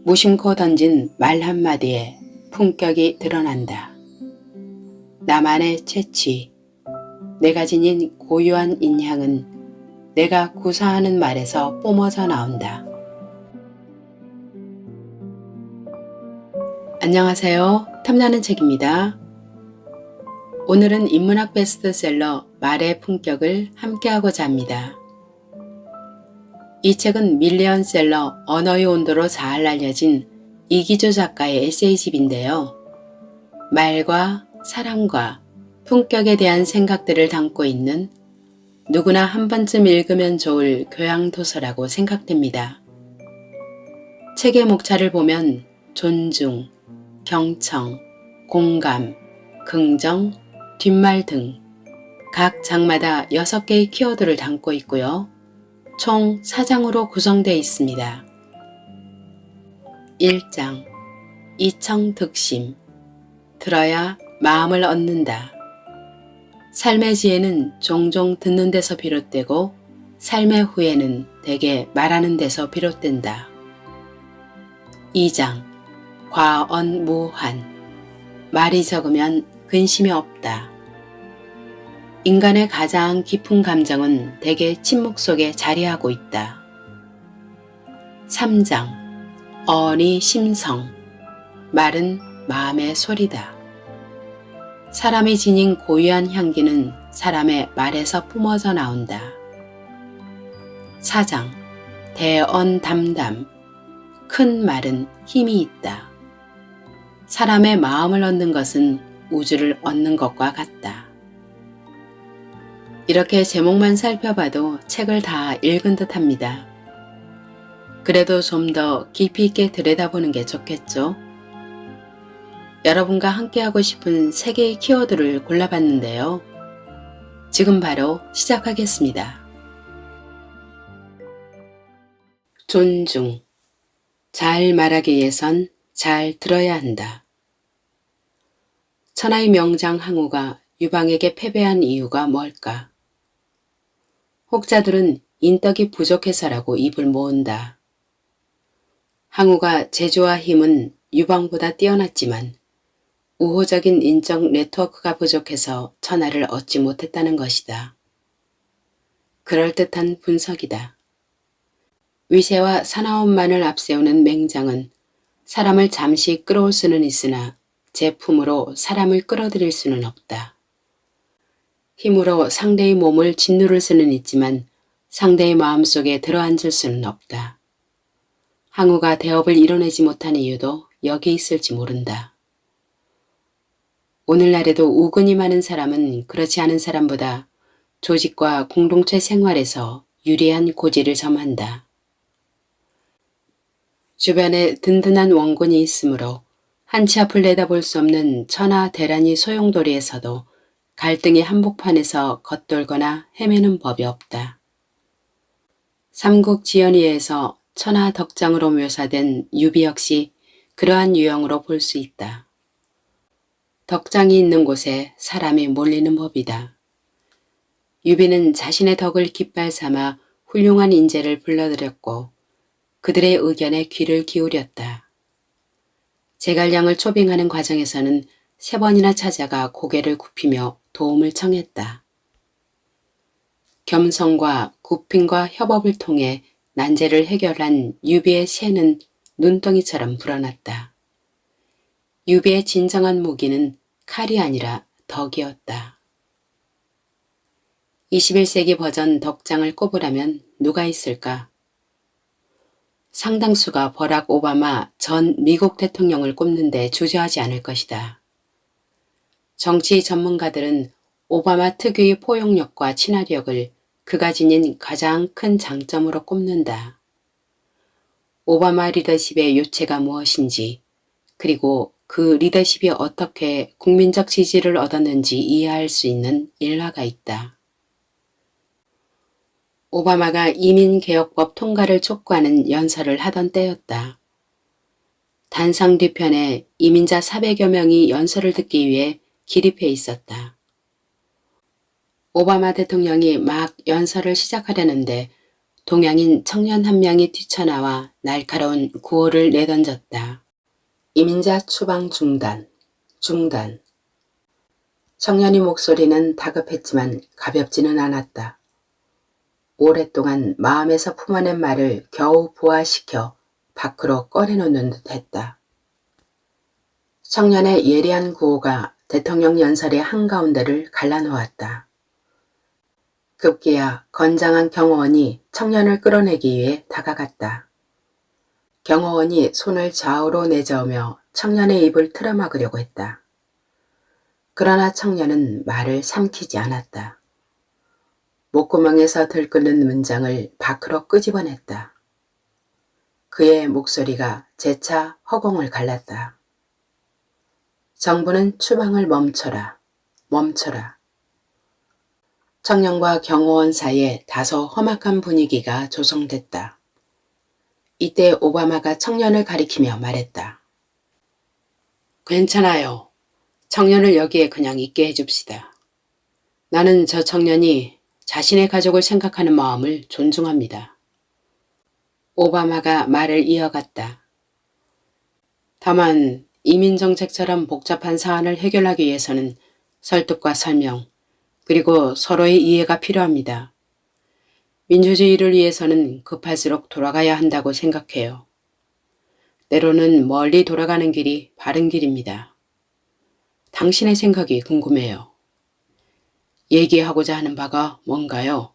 무심코 던진 말 한마디에 품격이 드러난다. 나만의 채취, 내가 지닌 고유한 인향은 내가 구사하는 말에서 뿜어져 나온다. 안녕하세요. 탐나는 책입니다. 오늘은 인문학 베스트셀러 말의 품격을 함께하고자 합니다. 이 책은 밀리언셀러 언어의 온도로 잘 알려진 이기주 작가의 에세이집인데요. 말과 사랑과 품격에 대한 생각들을 담고 있는 누구나 한 번쯤 읽으면 좋을 교양도서라고 생각됩니다. 책의 목차를 보면 존중, 경청, 공감, 긍정, 뒷말 등 각 장마다 6개의 키워드를 담고 있고요. 총 4장으로 구성되어 있습니다. 1장 이청득심, 들어야 마음을 얻는다. 삶의 지혜는 종종 듣는 데서 비롯되고 삶의 후회는 대개 말하는 데서 비롯된다. 2장 과언무한, 말이 적으면 근심이 없다. 인간의 가장 깊은 감정은 대개 침묵 속에 자리하고 있다. 3장 어니 심성, 말은 마음의 소리다. 사람이 지닌 고유한 향기는 사람의 말에서 뿜어져 나온다. 4장 대언담담, 큰 말은 힘이 있다. 사람의 마음을 얻는 것은 우주를 얻는 것과 같다. 이렇게 제목만 살펴봐도 책을 다 읽은 듯 합니다. 그래도 좀 더 깊이 있게 들여다보는 게 좋겠죠? 여러분과 함께하고 싶은 3개의 키워드를 골라봤는데요. 지금 바로 시작하겠습니다. 존중. 잘 말하기 위해선 잘 들어야 한다. 천하의 명장 항우가 유방에게 패배한 이유가 뭘까? 혹자들은 인덕이 부족해서라고 입을 모은다. 항우가 재주와 힘은 유방보다 뛰어났지만 우호적인 인적 네트워크가 부족해서 천하를 얻지 못했다는 것이다. 그럴듯한 분석이다. 위세와 사나움만을 앞세우는 맹장은 사람을 잠시 끌어올 수는 있으나 제품으로 사람을 끌어들일 수는 없다. 힘으로 상대의 몸을 짓누를 수는 있지만 상대의 마음속에 들어앉을 수는 없다. 항우가 대업을 이뤄내지 못한 이유도 여기 있을지 모른다. 오늘날에도 우근이 많은 사람은 그렇지 않은 사람보다 조직과 공동체 생활에서 유리한 고지를 점한다. 주변에 든든한 원군이 있으므로 한치 앞을 내다볼 수 없는 천하 대란이 소용돌이에서도 갈등의 한복판에서 겉돌거나 헤매는 법이 없다. 삼국지연의에서 천하 덕장으로 묘사된 유비 역시 그러한 유형으로 볼 수 있다. 덕장이 있는 곳에 사람이 몰리는 법이다. 유비는 자신의 덕을 깃발 삼아 훌륭한 인재를 불러들였고 그들의 의견에 귀를 기울였다. 제갈량을 초빙하는 과정에서는 3번이나 찾아가 고개를 굽히며 도움을 청했다. 겸손과 굽힘과 협업을 통해 난제를 해결한 유비의 새는 눈덩이처럼 불어났다. 유비의 진정한 무기는 칼이 아니라 덕이었다. 21세기 버전 덕장을 꼽으라면 누가 있을까? 상당수가 버락 오바마 전 미국 대통령을 꼽는데 주저하지 않을 것이다. 정치 전문가들은 오바마 특유의 포용력과 친화력을 그가 지닌 가장 큰 장점으로 꼽는다. 오바마 리더십의 요체가 무엇인지, 그리고 그 리더십이 어떻게 국민적 지지를 얻었는지 이해할 수 있는 일화가 있다. 오바마가 이민개혁법 통과를 촉구하는 연설을 하던 때였다. 단상 뒤편에 이민자 400여 명이 연설을 듣기 위해 기립해 있었다. 오바마 대통령이 막 연설을 시작하려는데 동양인 청년 한 명이 뛰쳐나와 날카로운 구호를 내던졌다. 이민자 추방 중단, 중단. 청년의 목소리는 다급했지만 가볍지는 않았다. 오랫동안 마음에서 품어낸 말을 겨우 부화시켜 밖으로 꺼내놓는 듯했다. 청년의 예리한 구호가 대통령 연설의 한가운데를 갈라놓았다. 급기야 건장한 경호원이 청년을 끌어내기 위해 다가갔다. 경호원이 손을 좌우로 내저으며 청년의 입을 틀어막으려고 했다. 그러나 청년은 말을 삼키지 않았다. 목구멍에서 들끓는 문장을 밖으로 끄집어냈다. 그의 목소리가 재차 허공을 갈랐다. 정부는 추방을 멈춰라, 멈춰라. 청년과 경호원 사이에 다소 험악한 분위기가 조성됐다. 이때 오바마가 청년을 가리키며 말했다. 괜찮아요. 청년을 여기에 그냥 있게 해줍시다. 나는 저 청년이 자신의 가족을 생각하는 마음을 존중합니다. 오바마가 말을 이어갔다. 다만 이민정책처럼 복잡한 사안을 해결하기 위해서는 설득과 설명, 그리고 서로의 이해가 필요합니다. 민주주의를 위해서는 급할수록 돌아가야 한다고 생각해요. 때로는 멀리 돌아가는 길이 바른 길입니다. 당신의 생각이 궁금해요. 얘기하고자 하는 바가 뭔가요?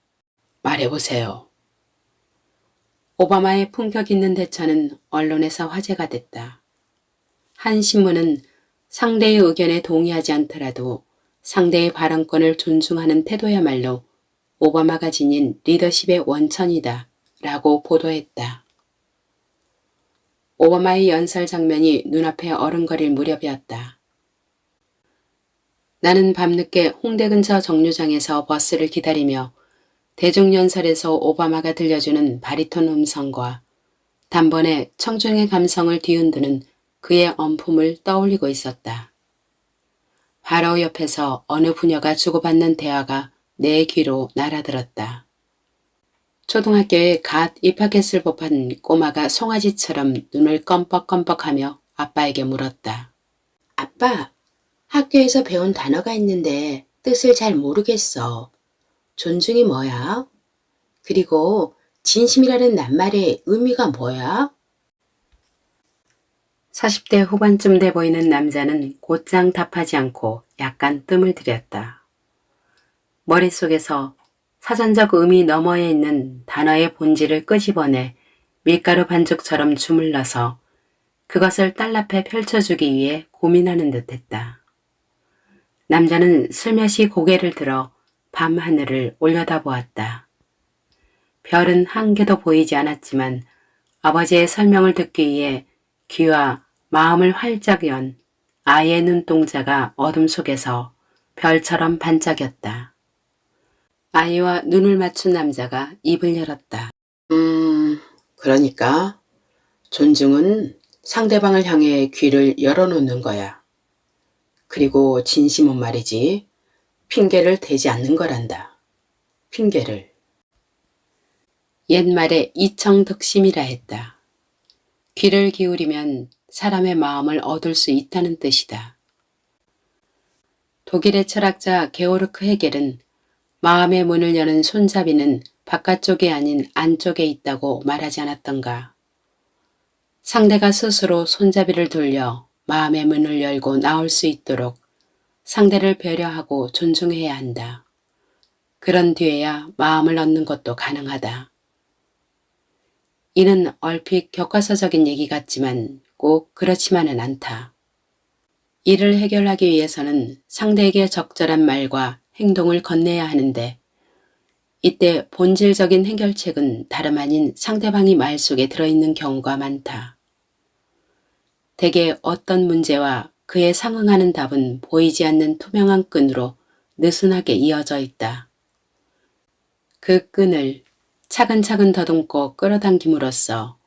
말해보세요. 오바마의 품격 있는 대처는 언론에서 화제가 됐다. 한 신문은 상대의 의견에 동의하지 않더라도 상대의 발언권을 존중하는 태도야말로 오바마가 지닌 리더십의 원천이다 라고 보도했다. 오바마의 연설 장면이 눈앞에 어른거릴 무렵이었다. 나는 밤늦게 홍대 근처 정류장에서 버스를 기다리며 대중연설에서 오바마가 들려주는 바리톤 음성과 단번에 청중의 감성을 뒤흔드는 그의 엄품을 떠올리고 있었다. 바로 옆에서 어느 부녀가 주고받는 대화가 내 귀로 날아들었다. 초등학교에 갓 입학했을 법한 꼬마가 송아지처럼 눈을 껌뻑껌뻑하며 아빠에게 물었다. 아빠, 학교에서 배운 단어가 있는데 뜻을 잘 모르겠어. 존중이 뭐야? 그리고 진심이라는 낱말의 의미가 뭐야? 40대 후반쯤 돼 보이는 남자는 곧장 답하지 않고 약간 뜸을 들였다. 머릿속에서 사전적 의미 너머에 있는 단어의 본질을 끄집어내 밀가루 반죽처럼 주물러서 그것을 딸 앞에 펼쳐주기 위해 고민하는 듯했다. 남자는 슬며시 고개를 들어 밤하늘을 올려다보았다. 별은 한 개도 보이지 않았지만 아버지의 설명을 듣기 위해 귀와 마음을 활짝 연 아이의 눈동자가 어둠 속에서 별처럼 반짝였다. 아이와 눈을 맞춘 남자가 입을 열었다. 그러니까 존중은 상대방을 향해 귀를 열어놓는 거야. 그리고 진심은 말이지 핑계를 대지 않는 거란다. 핑계를. 옛말에 이청득심이라 했다. 귀를 기울이면 사람의 마음을 얻을 수 있다는 뜻이다. 독일의 철학자 게오르크 헤겔은 마음의 문을 여는 손잡이는 바깥쪽이 아닌 안쪽에 있다고 말하지 않았던가. 상대가 스스로 손잡이를 돌려 마음의 문을 열고 나올 수 있도록 상대를 배려하고 존중해야 한다. 그런 뒤에야 마음을 얻는 것도 가능하다. 이는 얼핏 교과서적인 얘기 같지만 꼭 그렇지만은 않다. 이를 해결하기 위해서는 상대에게 적절한 말과 행동을 건네야 하는데 이때 본질적인 해결책은 다름 아닌 상대방의 말 속에 들어있는 경우가 많다. 대개 어떤 문제와 그에 상응하는 답은 보이지 않는 투명한 끈으로 느슨하게 이어져 있다. 그 끈을 차근차근 더듬고 끌어당김으로써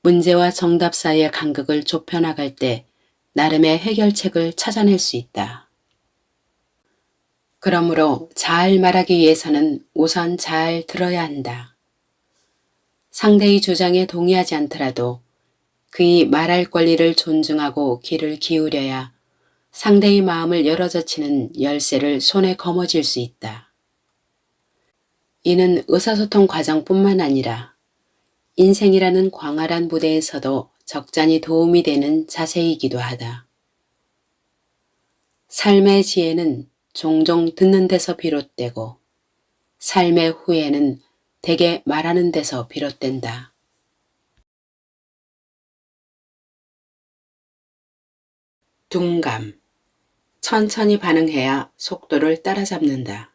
문제와 정답 사이의 간극을 좁혀나갈 때 나름의 해결책을 찾아낼 수 있다. 그러므로 잘 말하기 위해서는 우선 잘 들어야 한다. 상대의 주장에 동의하지 않더라도 그의 말할 권리를 존중하고 귀를 기울여야 상대의 마음을 열어젖히는 열쇠를 손에 거머쥘 수 있다. 이는 의사소통 과정뿐만 아니라 인생이라는 광활한 무대에서도 적잖이 도움이 되는 자세이기도 하다. 삶의 지혜는 종종 듣는 데서 비롯되고 삶의 후회는 대개 말하는 데서 비롯된다. 둔감. 천천히 반응해야 속도를 따라잡는다.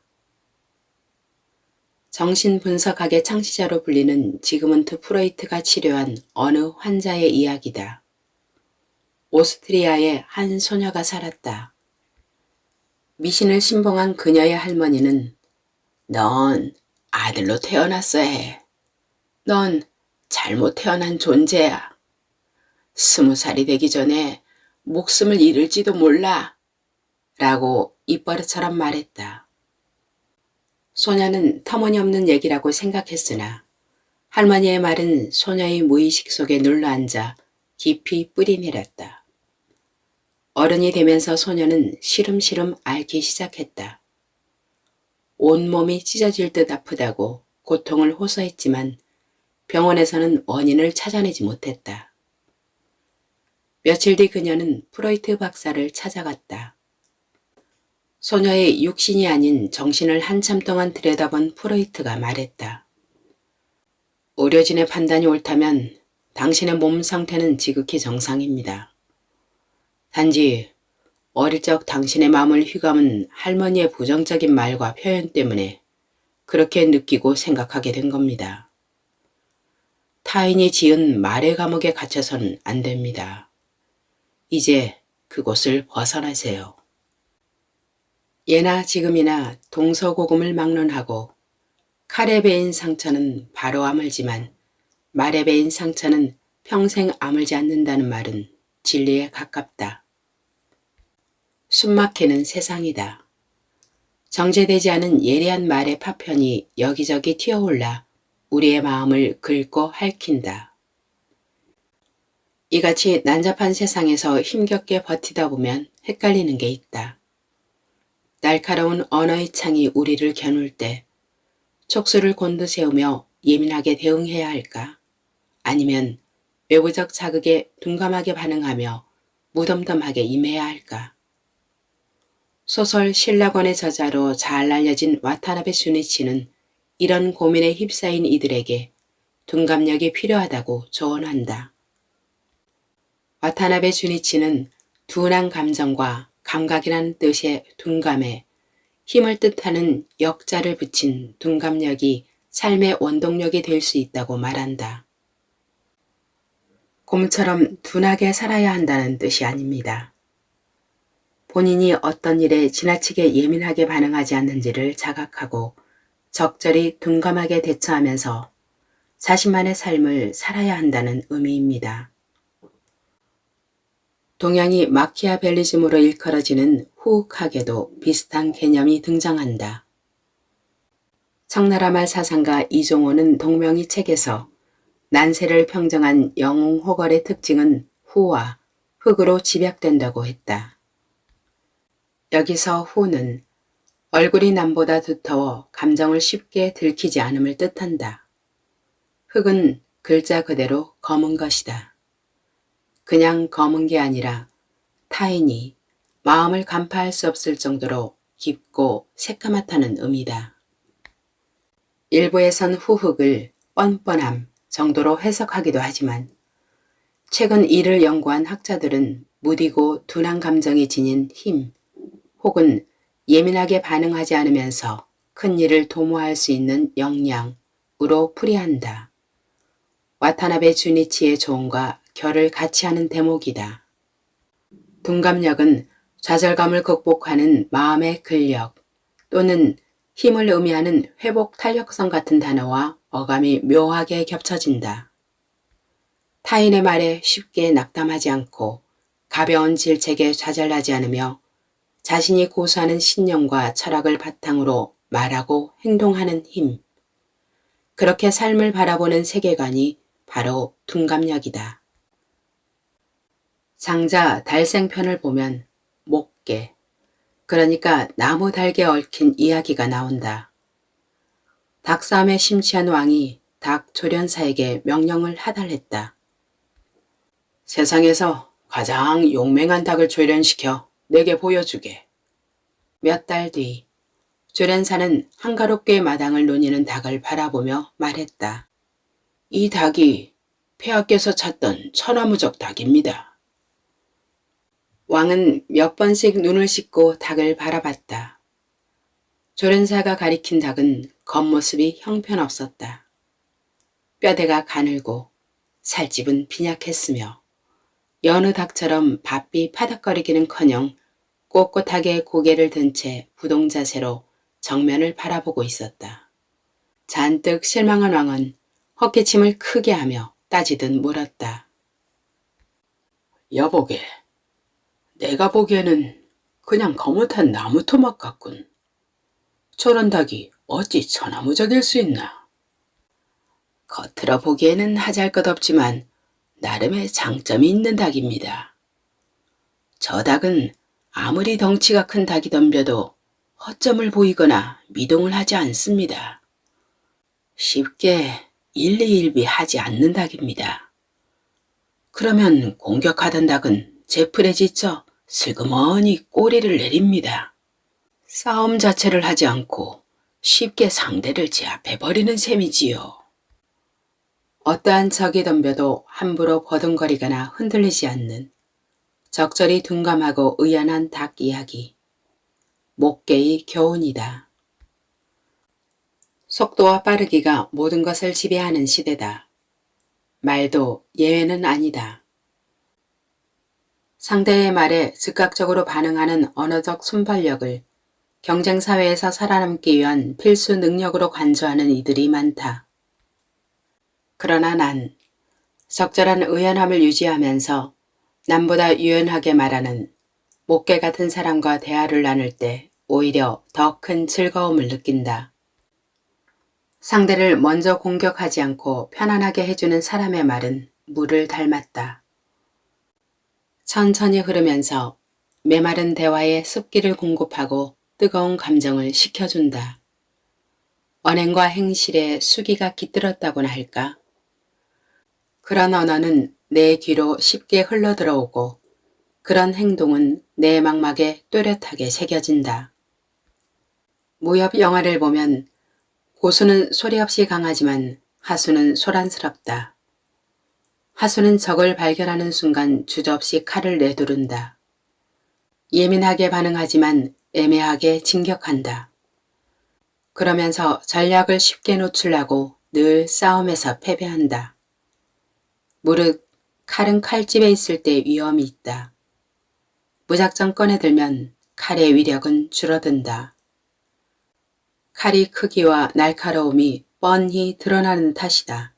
정신분석학의 창시자로 불리는 지그문트 프로이트가 치료한 어느 환자의 이야기다. 오스트리아에 한 소녀가 살았다. 미신을 신봉한 그녀의 할머니는 넌 아들로 태어났어야 해. 넌 잘못 태어난 존재야. 20살이 되기 전에 목숨을 잃을지도 몰라. 라고 입버릇처럼 말했다. 소녀는 터무니없는 얘기라고 생각했으나 할머니의 말은 소녀의 무의식 속에 눌러앉아 깊이 뿌리내렸다. 어른이 되면서 소녀는 시름시름 앓기 시작했다. 온몸이 찢어질 듯 아프다고 고통을 호소했지만 병원에서는 원인을 찾아내지 못했다. 며칠 뒤 그녀는 프로이트 박사를 찾아갔다. 소녀의 육신이 아닌 정신을 한참 동안 들여다본 프로이트가 말했다. 의료진의 판단이 옳다면 당신의 몸 상태는 지극히 정상입니다. 단지 어릴 적 당신의 마음을 휘감은 할머니의 부정적인 말과 표현 때문에 그렇게 느끼고 생각하게 된 겁니다. 타인이 지은 말의 감옥에 갇혀선 안 됩니다. 이제 그곳을 벗어나세요. 예나 지금이나 동서고금을 막론하고 칼에 베인 상처는 바로 아물지만 말에 베인 상처는 평생 아물지 않는다는 말은 진리에 가깝다. 숨막히는 세상이다. 정제되지 않은 예리한 말의 파편이 여기저기 튀어올라 우리의 마음을 긁고 핥힌다. 이같이 난잡한 세상에서 힘겹게 버티다 보면 헷갈리는 게 있다. 날카로운 언어의 창이 우리를 겨눌 때 촉수를 곤두세우며 예민하게 대응해야 할까? 아니면 외부적 자극에 둔감하게 반응하며 무덤덤하게 임해야 할까? 소설 신라권의 저자로 잘 알려진 와타나베 주니치는 이런 고민에 휩싸인 이들에게 둔감력이 필요하다고 조언한다. 와타나베 주니치는 둔한 감정과 감각이라는 뜻의 둔감에 힘을 뜻하는 역자를 붙인 둔감력이 삶의 원동력이 될 수 있다고 말한다. 곰처럼 둔하게 살아야 한다는 뜻이 아닙니다. 본인이 어떤 일에 지나치게 예민하게 반응하지 않는지를 자각하고 적절히 둔감하게 대처하면서 자신만의 삶을 살아야 한다는 의미입니다. 동양이 마키아벨리즘으로 일컬어지는 후흑학에도 비슷한 개념이 등장한다. 청나라 말 사상가 이종호는 동명의 책에서 난세를 평정한 영웅호걸의 특징은 후와 흑으로 집약된다고 했다. 여기서 후는 얼굴이 남보다 두터워 감정을 쉽게 들키지 않음을 뜻한다. 흑은 글자 그대로 검은 것이다. 그냥 검은 게 아니라 타인이 마음을 간파할 수 없을 정도로 깊고 새까맣다는 의미다. 일부에선 후흑을 뻔뻔함 정도로 해석하기도 하지만 최근 이를 연구한 학자들은 무디고 둔한 감정이 지닌 힘 혹은 예민하게 반응하지 않으면서 큰 일을 도모할 수 있는 역량으로 풀이한다. 와타나베 주니치의 조언과 결을 같이 하는 대목이다. 둔감력은 좌절감을 극복하는 마음의 근력 또는 힘을 의미하는 회복 탄력성 같은 단어와 어감이 묘하게 겹쳐진다. 타인의 말에 쉽게 낙담하지 않고 가벼운 질책에 좌절하지 않으며 자신이 고수하는 신념과 철학을 바탕으로 말하고 행동하는 힘. 그렇게 삶을 바라보는 세계관이 바로 둔감력이다. 장자 달생편을 보면 목계, 그러니까 나무 달게 얽힌 이야기가 나온다. 닭싸움에 심취한 왕이 닭 조련사에게 명령을 하달했다. 세상에서 가장 용맹한 닭을 조련시켜 내게 보여주게. 몇 달 뒤 조련사는 한가롭게 마당을 노니는 닭을 바라보며 말했다. 이 닭이 폐하께서 찾던 천하무적 닭입니다. 왕은 몇 번씩 눈을 씻고 닭을 바라봤다. 조련사가 가리킨 닭은 겉모습이 형편없었다. 뼈대가 가늘고 살집은 빈약했으며 여느 닭처럼 바삐 파닥거리기는커녕 꼿꼿하게 고개를 든 채 부동자세로 정면을 바라보고 있었다. 잔뜩 실망한 왕은 헛기침을 크게 하며 따지듯 물었다. 여보게, 내가 보기에는 그냥 거뭇한 나무 토막 같군. 저런 닭이 어찌 천하무적일 수 있나? 겉으로 보기에는 하잘것없지만 나름의 장점이 있는 닭입니다. 저 닭은 아무리 덩치가 큰 닭이 덤벼도 허점을 보이거나 미동을 하지 않습니다. 쉽게 일리일비하지 않는 닭입니다. 그러면 공격하던 닭은 제풀에 지쳐 슬그머니 꼬리를 내립니다. 싸움 자체를 하지 않고 쉽게 상대를 제압해버리는 셈이지요. 어떠한 적이 덤벼도 함부로 버둥거리거나 흔들리지 않는 적절히 둔감하고 의연한 닭 이야기. 목계의 교훈이다. 속도와 빠르기가 모든 것을 지배하는 시대다. 말도 예외는 아니다. 상대의 말에 즉각적으로 반응하는 언어적 순발력을 경쟁사회에서 살아남기 위한 필수 능력으로 간주하는 이들이 많다. 그러나 난 적절한 의연함을 유지하면서 남보다 유연하게 말하는 목계 같은 사람과 대화를 나눌 때 오히려 더 큰 즐거움을 느낀다. 상대를 먼저 공격하지 않고 편안하게 해주는 사람의 말은 물을 닮았다. 천천히 흐르면서 메마른 대화에 습기를 공급하고 뜨거운 감정을 식혀준다. 언행과 행실에 수기가 깃들었다고나 할까? 그런 언어는 내 귀로 쉽게 흘러들어오고 그런 행동은 내 망막에 또렷하게 새겨진다. 무협 영화를 보면 고수는 소리 없이 강하지만 하수는 소란스럽다. 하수는 적을 발견하는 순간 주저없이 칼을 내두른다. 예민하게 반응하지만 애매하게 진격한다. 그러면서 전략을 쉽게 노출하고 늘 싸움에서 패배한다. 무릇 칼은 칼집에 있을 때 위험이 있다. 무작정 꺼내들면 칼의 위력은 줄어든다. 칼이 크기와 날카로움이 뻔히 드러나는 탓이다.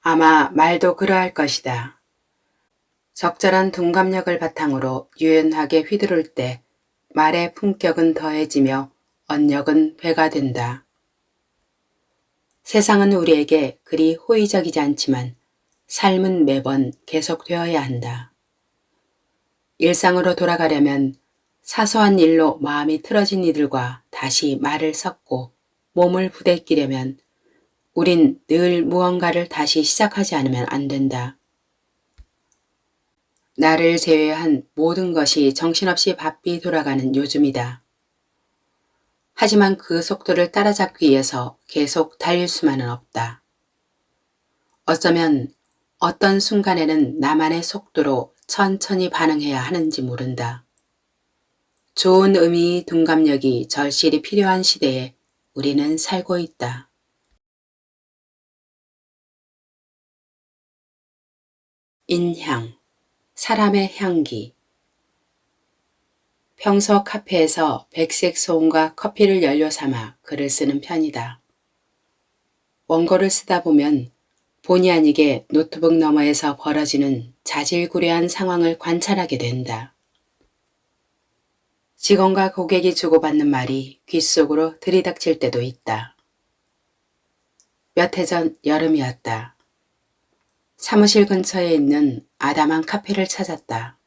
아마 말도 그러할 것이다. 적절한 둔감력을 바탕으로 유연하게 휘두를 때 말의 품격은 더해지며 언력은 배가 된다. 세상은 우리에게 그리 호의적이지 않지만 삶은 매번 계속되어야 한다. 일상으로 돌아가려면 사소한 일로 마음이 틀어진 이들과 다시 말을 섞고 몸을 부대끼려면 우린 늘 무언가를 다시 시작하지 않으면 안 된다. 나를 제외한 모든 것이 정신없이 바삐 돌아가는 요즘이다. 하지만 그 속도를 따라잡기 위해서 계속 달릴 수만은 없다. 어쩌면 어떤 순간에는 나만의 속도로 천천히 반응해야 하는지 모른다. 좋은 의미의 둔감력이 절실히 필요한 시대에 우리는 살고 있다. 인향, 사람의 향기. 평소 카페에서 백색 소음과 커피를 연료 삼아 글을 쓰는 편이다. 원고를 쓰다 보면 본의 아니게 노트북 너머에서 벌어지는 자질구레한 상황을 관찰하게 된다. 직원과 고객이 주고받는 말이 귓속으로 들이닥칠 때도 있다. 몇 해 전 여름이었다. 사무실 근처에 있는 아담한 카페를 찾았다.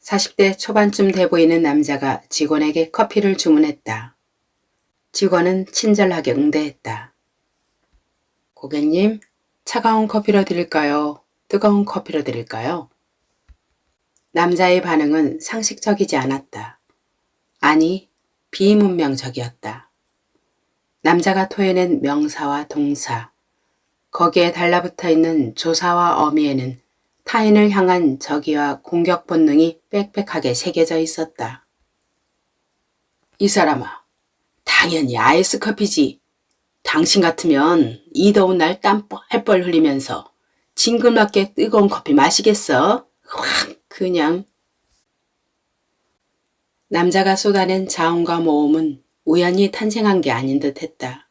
40대 초반쯤 돼 보이는 남자가 직원에게 커피를 주문했다. 직원은 친절하게 응대했다. 고객님, 차가운 커피로 드릴까요? 뜨거운 커피로 드릴까요? 남자의 반응은 상식적이지 않았다. 아니, 비문명적이었다. 남자가 토해낸 명사와 동사, 거기에 달라붙어 있는 조사와 어미에는 타인을 향한 적의와 공격 본능이 빽빽하게 새겨져 있었다. 이 사람아, 당연히 아이스 커피지. 당신 같으면 이 더운 날 땀 뻘뻘 흘리면서 징글맞게 뜨거운 커피 마시겠어? 확 그냥. 남자가 쏟아낸 자웅과 모험은 우연히 탄생한 게 아닌 듯 했다.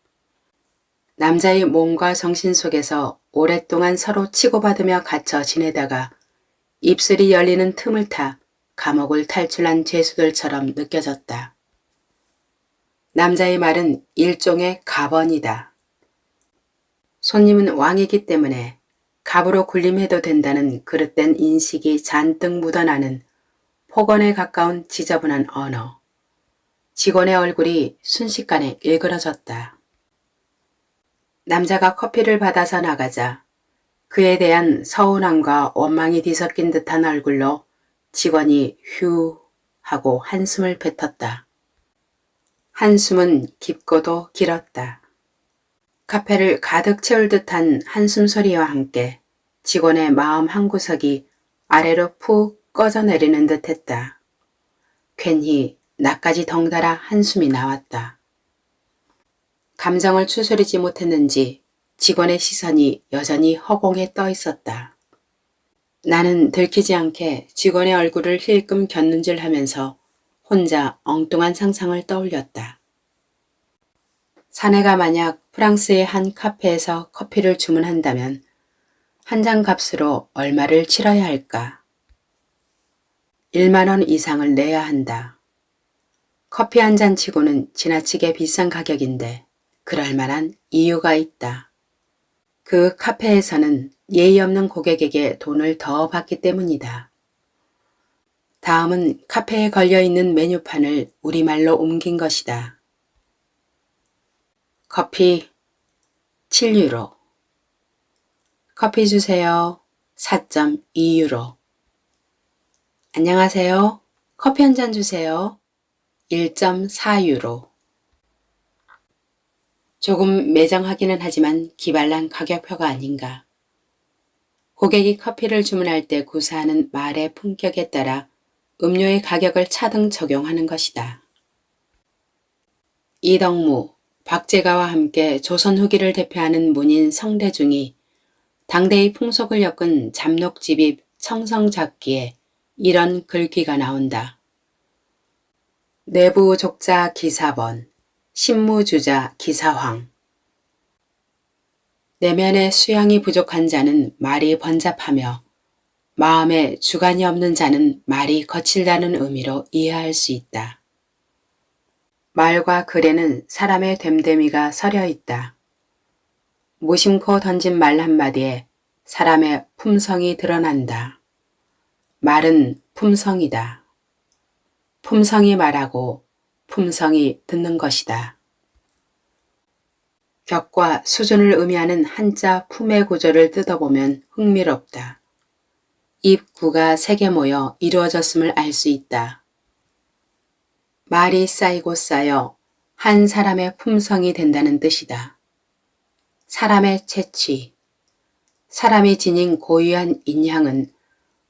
남자의 몸과 정신 속에서 오랫동안 서로 치고받으며 갇혀 지내다가 입술이 열리는 틈을 타 감옥을 탈출한 죄수들처럼 느껴졌다. 남자의 말은 일종의 갑언이다. 손님은 왕이기 때문에 갑으로 군림해도 된다는 그릇된 인식이 잔뜩 묻어나는 폭언에 가까운 지저분한 언어. 직원의 얼굴이 순식간에 일그러졌다. 남자가 커피를 받아서 나가자 그에 대한 서운함과 원망이 뒤섞인 듯한 얼굴로 직원이 휴 하고 한숨을 뱉었다. 한숨은 깊고도 길었다. 카페를 가득 채울 듯한 한숨 소리와 함께 직원의 마음 한구석이 아래로 푹 꺼져내리는 듯했다. 괜히 나까지 덩달아 한숨이 나왔다. 감정을 추스리지 못했는지 직원의 시선이 여전히 허공에 떠 있었다. 나는 들키지 않게 직원의 얼굴을 힐끔 곁눈질하면서 혼자 엉뚱한 상상을 떠올렸다. 사내가 만약 프랑스의 한 카페에서 커피를 주문한다면 한 잔 값으로 얼마를 치러야 할까? 1만 원 이상을 내야 한다. 커피 한 잔 치고는 지나치게 비싼 가격인데 그럴 만한 이유가 있다. 그 카페에서는 예의 없는 고객에게 돈을 더 받기 때문이다. 다음은 카페에 걸려있는 메뉴판을 우리말로 옮긴 것이다. 커피 7유로. 커피 주세요. 4.2유로. 안녕하세요. 커피 한 잔 주세요. 1.4유로. 조금 매정하기는 하지만 기발한 가격표가 아닌가. 고객이 커피를 주문할 때 구사하는 말의 품격에 따라 음료의 가격을 차등 적용하는 것이다. 이덕무, 박제가와 함께 조선 후기를 대표하는 문인 성대중이 당대의 풍속을 엮은 잡록집입 청성잡기에 이런 글귀가 나온다. 내부 족자 기사번, 신무주자 기사황. 내면의 수양이 부족한 자는 말이 번잡하며 마음에 주관이 없는 자는 말이 거칠다는 의미로 이해할 수 있다. 말과 글에는 사람의 됨됨이가 서려 있다. 무심코 던진 말 한마디에 사람의 품성이 드러난다. 말은 품성이다. 품성이 말하고 품성이 듣는 것이다. 격과 수준을 의미하는 한자 품의 구조를 뜯어보면 흥미롭다. 입구가 세 개 모여 이루어졌음을 알 수 있다. 말이 쌓이고 쌓여 한 사람의 품성이 된다는 뜻이다. 사람의 채취, 사람이 지닌 고유한 인향은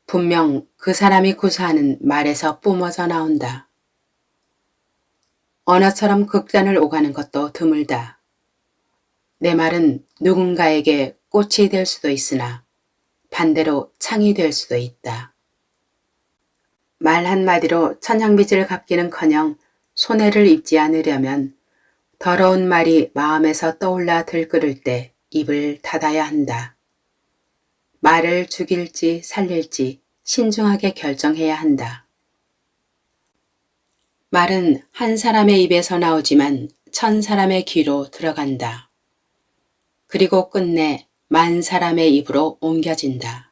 분명 그 사람이 구사하는 말에서 뿜어져 나온다. 언어처럼 극단을 오가는 것도 드물다. 내 말은 누군가에게 꽃이 될 수도 있으나 반대로 창이 될 수도 있다. 말 한마디로 천냥빚을 갚기는커녕 손해를 입지 않으려면 더러운 말이 마음에서 떠올라 들끓을 때 입을 닫아야 한다. 말을 죽일지 살릴지 신중하게 결정해야 한다. 말은 한 사람의 입에서 나오지만 1000사람의 귀로 들어간다. 그리고 끝내 만 사람의 입으로 옮겨진다.